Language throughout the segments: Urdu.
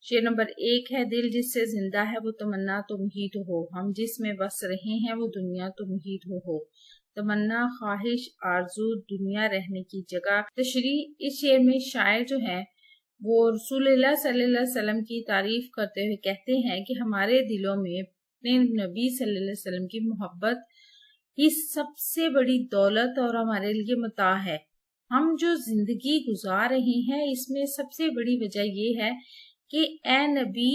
شعر نمبر 1 ہے، دل جس سے زندہ ہے وہ تمنا تم ہی تو ہو، ہم جس میں بس رہے ہیں وہ دنیا تم ہی تو ہو، تمنا خواہش آرزو دنیا رہنے کی جگہ۔ تشریح، اس شعر میں شاعر جو ہے وہ رسول اللہ صلی اللہ علیہ وسلم کی تعریف کرتے ہوئے کہتے ہیں کہ ہمارے دلوں میں اپنے نبی صلی اللہ علیہ وسلم کی محبت ہی سب سے بڑی دولت اور ہمارے لیے متاع ہے۔ ہم جو زندگی گزار رہے ہیں اس میں سب سے بڑی وجہ یہ ہے کہ اے نبی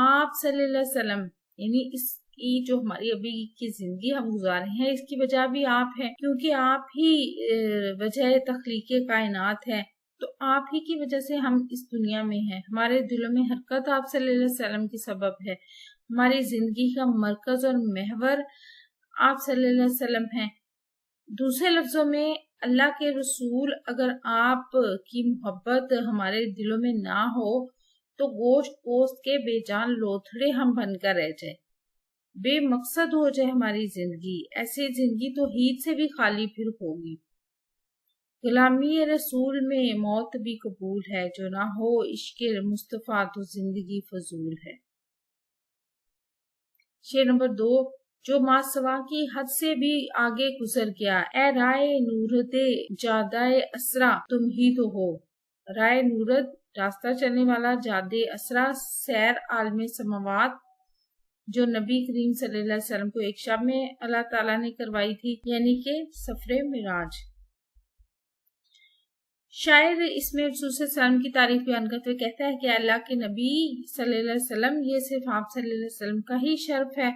آپ صلی اللہ علیہ وسلم، یعنی اس کی جو ہماری ابھی کی زندگی ہم گزار رہے ہیں اس کی وجہ بھی آپ ہیں، کیونکہ آپ ہی وجہ تخلیق کائنات ہے، تو آپ ہی کی وجہ سے ہم اس دنیا میں ہیں۔ ہمارے دلوں میں حرکت آپ صلی اللہ علیہ وسلم کی سبب ہے، ہماری زندگی کا مرکز اور محور آپ صلی اللہ علیہ وسلم ہیں۔ دوسرے لفظوں میں اللہ کے رسول اگر آپ کی محبت ہمارے دلوں میں نہ ہو تو گوشت پوست کے بے جان لوتھڑے ہم بن کر رہ جائیں، بے مقصد ہو جائے ہماری زندگی، ایسی زندگی تو ہید سے بھی خالی پھر ہوگی۔ غلامی رسول میں موت بھی قبول ہے، جو نہ ہو عشق مصطفیٰ تو زندگی فضول ہے۔ شعر نمبر 2، جو ماسوا کی حد سے بھی آگے گزر گیا، اے رائے نورد جادہ اسرا تم ہی تو ہو۔ رائے نورد راستہ چلنے والا، جادہ اسرا سیر عالم سماوات، جو نبی کریم صلی اللہ علیہ وسلم کو ایک شب میں اللہ تعالیٰ نے کروائی تھی، یعنی کہ سفر معراج۔ شاعر اس میں رسول صلی اللہ علیہ وسلم کی تعریف بیان کرتے ہوئے کہتا ہے کہ اللہ کے نبی صلی اللہ علیہ وسلم، یہ صرف آپ صلی اللہ علیہ وسلم کا ہی شرف ہے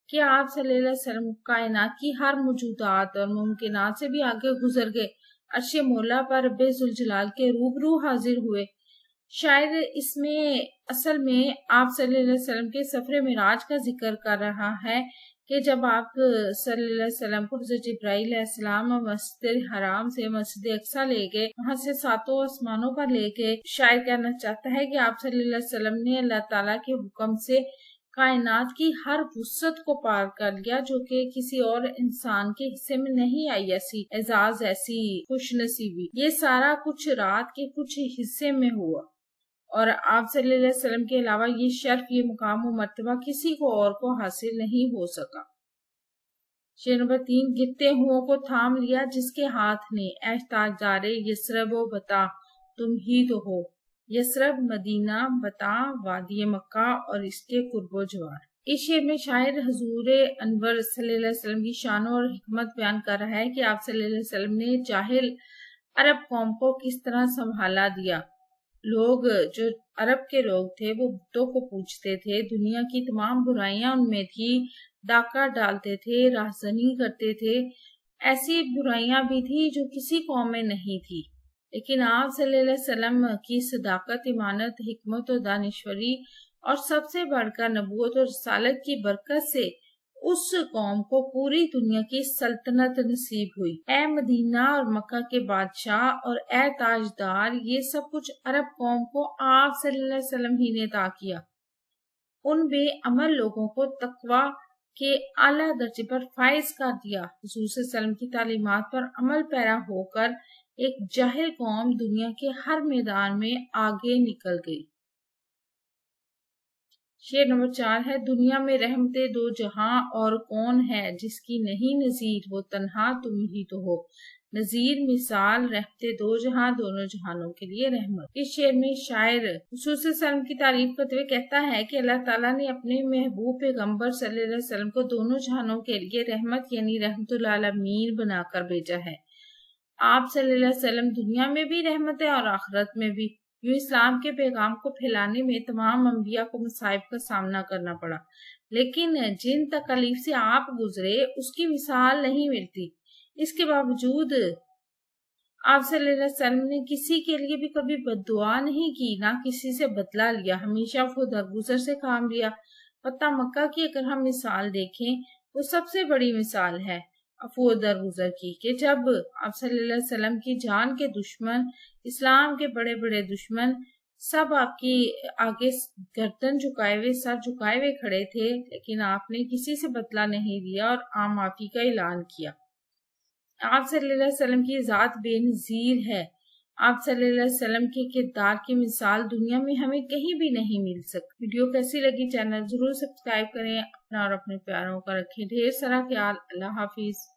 کہ آپ صلی اللہ علیہ وسلم کائنات کی ہر موجودات اور ممکنات سے بھی آگے گزر گئے، عرش مولا پر رب ذوالجلال کے روبرو حاضر ہوئے۔ شاعر اس میں اصل میں آپ صلی اللہ علیہ وسلم کے سفر معراج کا ذکر کر رہا ہے کہ جب آپ صلی اللہ علیہ وسلم کو حضرت جبرائیل علیہ السلام مسجد حرام سے مسجد اقصی لے گئے، وہاں سے 7 آسمانوں پر لے گئے۔ شاعر کہنا چاہتا ہے کہ آپ صلی اللہ علیہ وسلم نے اللہ تعالیٰ کے حکم سے کائنات کی ہر وسعت کو پار کر لیا، جو کہ کسی اور انسان کے حصے میں نہیں آئی، ایسی اعزاز، ایسی خوش نصیبی۔ یہ سارا کچھ رات کے کچھ حصے میں ہوا، اور آپ صلی اللہ علیہ وسلم کے علاوہ یہ شرف، یہ مقام و مرتبہ کسی کو اور کو حاصل نہیں ہو سکا۔ شعر نمبر 3، گرتے ہوں کو تھام لیا جس کے ہاتھ نے، اے تاجدار یثرب و بتا تم ہی تو ہو۔ یثرب مدینہ، بتا وادی مکہ اور اس کے قرب و جوار۔ اس شعر میں شاعر حضور انور صلی اللہ علیہ وسلم کی شان اور حکمت بیان کر رہا ہے کہ آپ صلی اللہ علیہ وسلم نے جاہل عرب قوم کو کس طرح سنبھالا دیا۔ لوگ جو عرب کے لوگ تھے وہ بتوں کو پوجتے تھے، دنیا کی تمام برائیاں ان میں تھی، ڈاکہ ڈالتے تھے، راہزنی کرتے تھے، ایسی برائیاں بھی تھی جو کسی قوم میں نہیں تھی، لیکن آپ صلی اللہ علیہ وسلم کی صداقت، ایمانت، حکمت و دانشوری اور سب سے بڑھ کر نبوت اور رسالت کی برکت سے اس قوم کو پوری دنیا کی سلطنت نصیب ہوئی۔ اے مدینہ اور مکہ کے بادشاہ اور اے تاجدار، یہ سب کچھ عرب قوم کو آپ صلی اللہ علیہ وسلم ہی نے عطا کیا۔ ان بے عمل لوگوں کو تقوی کے اعلیٰ درجے پر فائز کر دیا۔ حضور صلی اللہ علیہ وسلم کی تعلیمات پر عمل پیرا ہو کر ایک جاہل قوم دنیا کے ہر میدان میں آگے نکل گئی۔ شعر نمبر 4 ہے، دنیا میں رحمت دو جہاں اور کون ہے جس کی نہیں نظیر، وہ تنہا تم ہی تو ہو۔ نظیر، مثال، رحمت دو جہاں، دونوں جہانوں کے لیے رحمت۔ اس شعر میں شاعر رسول صلی اللہ علیہ وسلم کی تعریف کرتے ہوئے کہتا ہے کہ اللہ تعالیٰ نے اپنے محبوب پیغمبر صلی اللہ علیہ وسلم کو دونوں جہانوں کے لیے رحمت یعنی رحمت للعالمین بنا کر بھیجا ہے۔ آپ صلی اللہ علیہ وسلم دنیا میں بھی رحمت ہے اور آخرت میں بھی۔ یوں اسلام کے پیغام کو پھیلانے میں تمام انبیاء کو مصائب کا سامنا کرنا پڑا، لیکن جن تکالیف سے آپ گزرے اس کی مثال نہیں ملتی۔ اس کے باوجود آپ صلی اللہ علیہ وسلم نے کسی کے لیے بھی کبھی بد دعا نہیں کی، نہ کسی سے بدلہ لیا، ہمیشہ وہ درگزر سے کام لیا۔ فتح مکہ کی اگر ہم مثال دیکھیں وہ سب سے بڑی مثال ہے عفو درگزر کی، کہ جب آپ صلی اللہ علیہ وسلم کی جان کے دشمن، اسلام کے بڑے بڑے دشمن سب آپ کی آگے گردن جھکائے ہوئے، سر جھکائے ہوئے کھڑے تھے، لیکن آپ نے کسی سے بدلہ نہیں لیا اور عام معافی کا اعلان کیا۔ آپ صلی اللہ علیہ وسلم کی ذات بے نظیر ہے، آپ صلی اللہ علیہ وسلم کے کردار کی مثال دنیا میں ہمیں کہیں بھی نہیں مل سکتی۔ ویڈیو کیسی لگی چینل ضرور سبسکرائب کریں، اپنا اور اپنے پیاروں کا رکھیں ڈھیر سارا خیال۔ اللہ حافظ۔